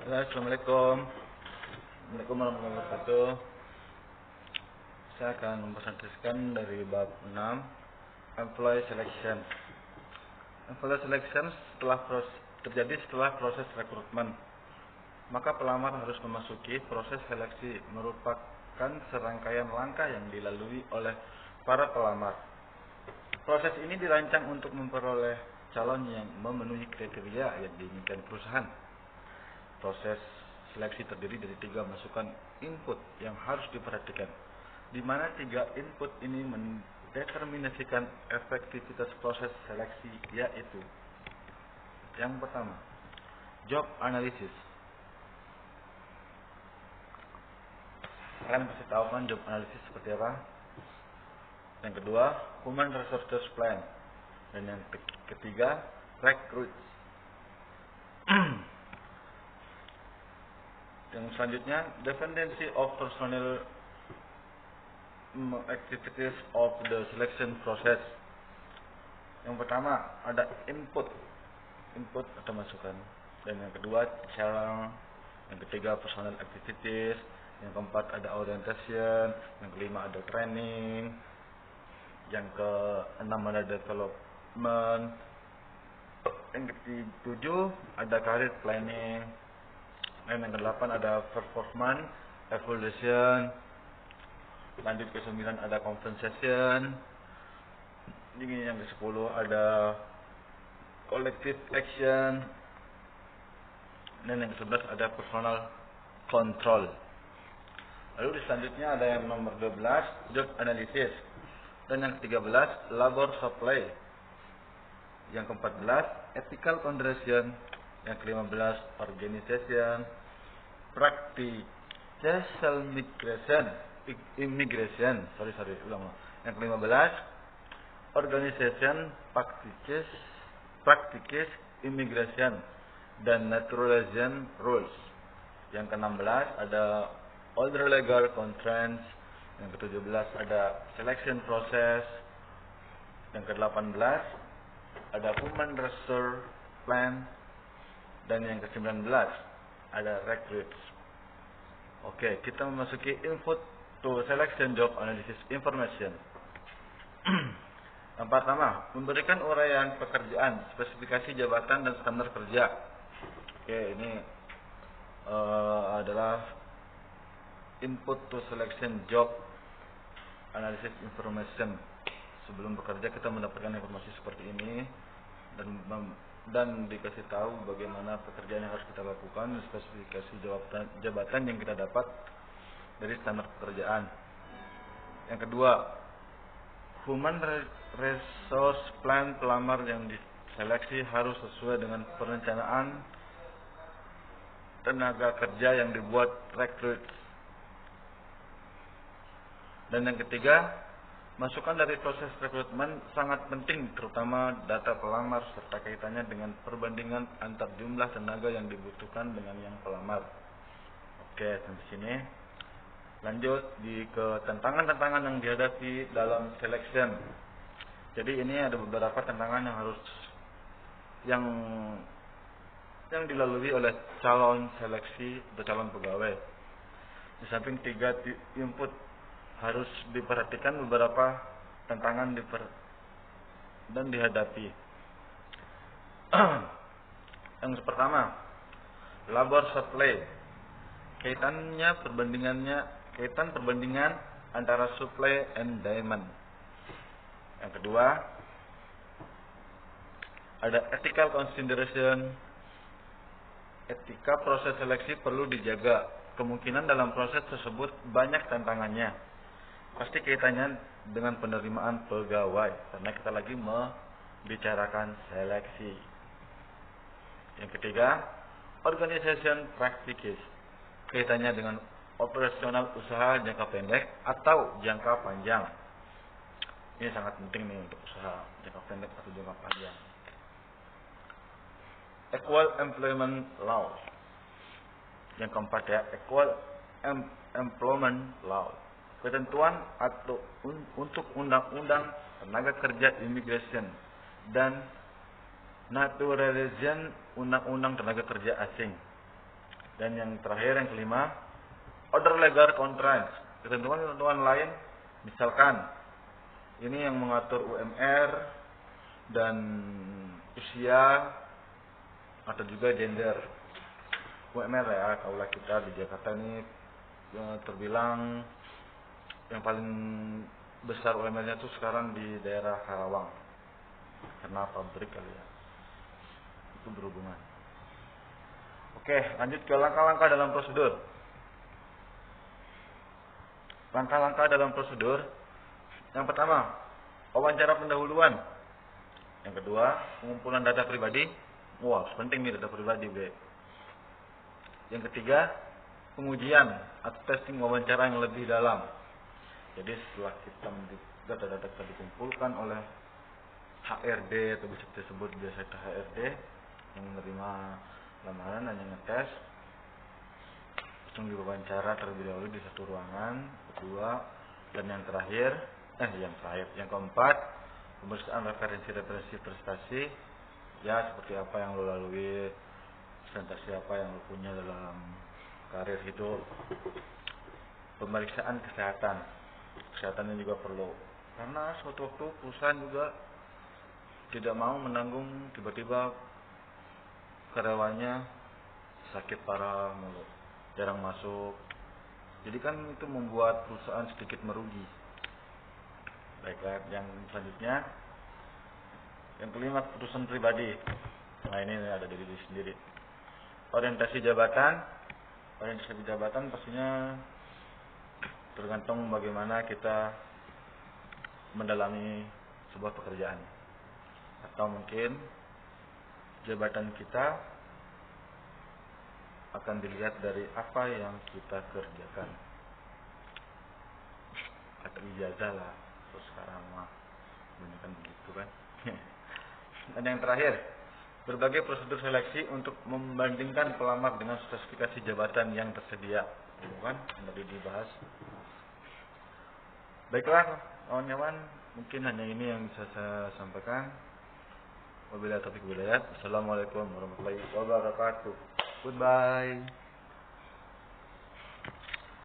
Assalamualaikum. Assalamualaikum warahmatullahi wabarakatuh. Saya akan mempresentasikan dari bab 6, Employee Selection. Employee Selection terjadi setelah proses rekrutmen. Maka pelamar harus memasuki proses seleksi, merupakan serangkaian langkah yang dilalui oleh para pelamar. Proses ini dirancang untuk memperoleh calon yang memenuhi kriteria yang diinginkan perusahaan. Proses seleksi terdiri dari 3 masukan input yang harus diperhatikan, di mana 3 input ini mendeterminasikan efektivitas proses seleksi, yaitu yang pertama, job analysis. Kalian pasti tahu kan job analysis seperti apa? Yang kedua, human resources plan. Dan yang ketiga, recruits. Yang selanjutnya, dependency of personnel activities of the selection process. Yang pertama ada input atau masukan, dan yang kedua challenge, yang ketiga personal activities, yang keempat ada orientation, yang kelima ada training, yang keenam ada development, yang ketujuh ada career planning, dan yang ke-8 ada performance evaluation. Lanjut ke 9 ada compensation. Ini yang ke-10 ada collective action. Dan yang ke-11 ada personal control. Lalu selanjutnya ada yang nomor 12, job analysis. Dan yang ke-13 labor supply. Yang ke-14 ethical consideration. Yang ke-15 organization, practices, immigration. Yang ke-15 organization, practices, immigration, dan naturalization rules. Yang ke-16 ada other legal constraints. Yang ke-17 ada selection process. Yang ke-18 ada human resource plan. Dan yang ke-19 ada recruits. Oke, kita memasuki input to selection job analysis information. Yang pertama, memberikan uraian pekerjaan, spesifikasi jabatan dan standar kerja. Oke, ini adalah input to selection job analysis information. Sebelum bekerja kita mendapatkan informasi seperti ini dan dikasih tahu bagaimana pekerjaan yang harus kita lakukan, spesifikasi jabatan yang kita dapat dari standar pekerjaan. Yang kedua, human resource plan. Pelamar yang diseleksi harus sesuai dengan perencanaan tenaga kerja yang dibuat rekrut. Dan yang ketiga, masukan dari proses rekrutmen sangat penting, terutama data pelamar serta kaitannya dengan perbandingan antar jumlah tenaga yang dibutuhkan dengan yang pelamar. Oke, sampai sini. Lanjut ke tantangan-tantangan yang dihadapi dalam selection. Jadi ini ada beberapa tantangan yang dilalui oleh calon seleksi atau calon pegawai. Di samping 3 input harus diperhatikan, beberapa tantangan dan dihadapi. Yang pertama, labor supply. Kaitan perbandingan antara supply and demand. Yang kedua, ada ethical consideration. Etika proses seleksi perlu dijaga. Kemungkinan dalam proses tersebut banyak tantangannya. Pasti kaitannya dengan penerimaan pegawai, karena kita lagi membicarakan seleksi. Yang ketiga, organization practices. Kaitannya dengan operasional usaha jangka pendek atau jangka panjang. Ini sangat penting nih untuk usaha jangka pendek atau jangka panjang. Equal employment law. Yang keempat ya, equal employment law. Ketentuan untuk undang-undang tenaga kerja immigration dan naturalization, undang-undang tenaga kerja asing. Dan yang terakhir, yang kelima, other legal constraints, ketentuan-ketentuan lain, misalkan ini yang mengatur UMR dan usia atau juga gender. UMR ya, kaulah kita di Jakarta ini terbilang yang paling besar UMR-nya tuh sekarang di daerah Karawang, karena pabrik kali ya, itu berhubungan. Oke, lanjut ke langkah-langkah dalam prosedur. Langkah-langkah dalam prosedur. Yang pertama, wawancara pendahuluan. Yang kedua, pengumpulan data pribadi. Wah, penting nih data pribadi, Bre. Yang ketiga, pengujian atau testing wawancara yang lebih dalam. Jadi setelah data-data kita dikumpulkan oleh HRD atau bisa disebut biasa itu HRD yang menerima lamaran dan yang ngetes, langsung diwawancara terlebih dahulu di satu ruangan, kedua, dan yang keempat, pemeriksaan referensi prestasi, ya seperti apa yang lo lalui, presentasi apa yang lo punya dalam karir hidup. Pemeriksaan kesehatannya juga perlu, karena suatu waktu perusahaan juga tidak mau menanggung tiba-tiba karyawannya sakit parah mulu, jarang masuk, jadi kan itu membuat perusahaan sedikit merugi. Baiklah, yang selanjutnya, yang kelima, keputusan pribadi. Nah, ini ada dari diri sendiri. Orientasi jabatan pastinya tergantung bagaimana kita mendalami sebuah pekerjaan, atau mungkin jabatan kita akan dilihat dari apa yang kita kerjakan, atau ijazah lah, terus sekarang mah kebanyakan begitu kan. Dan yang terakhir, berbagai prosedur seleksi untuk membandingkan pelamar dengan spesifikasi jabatan yang tersedia, gitu kan, yang tadi dibahas. Baiklah kawan-kawan, mungkin hanya ini yang bisa saya sampaikan. Wabillahi taufiq wal hidayah. Assalamualaikum warahmatullahi wabarakatuh. Goodbye.